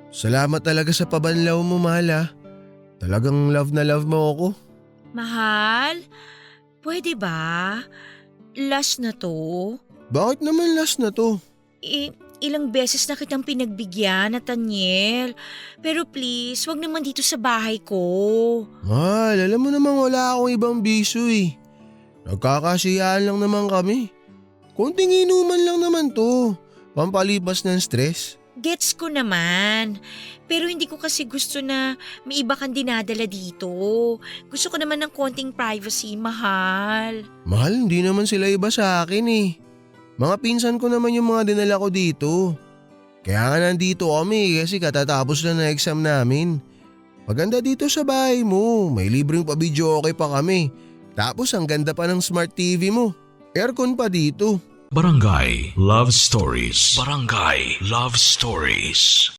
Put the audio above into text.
Salamat talaga sa pabanlaw mo, mahal ah. Talagang love na love mo ako. Mahal, pwede ba? Last na to. Bakit naman last na to? Ilang beses na kitang pinagbigyan, Nathaniel. Pero please, wag naman dito sa bahay ko. Mahal, alam mo namang wala akong ibang bisyo eh. Nagkakasiyaan lang naman kami. Konting inuman lang naman to. Pampalipas ng stress. Gets ko naman. Pero hindi ko kasi gusto na may iba kang dinadala dito. Gusto ko naman ng konting privacy, mahal. Mahal, hindi naman sila iba sa akin eh. Mga pinsan ko naman yung mga dinala ko dito. Kaya nga nandito kami kasi katatapos na ng exam namin. Maganda dito sa bahay mo, may libreng pa-video okay pa kami. Tapos ang ganda pa ng smart TV mo. Aircon pa dito. Barangay Love Stories. Barangay Love Stories.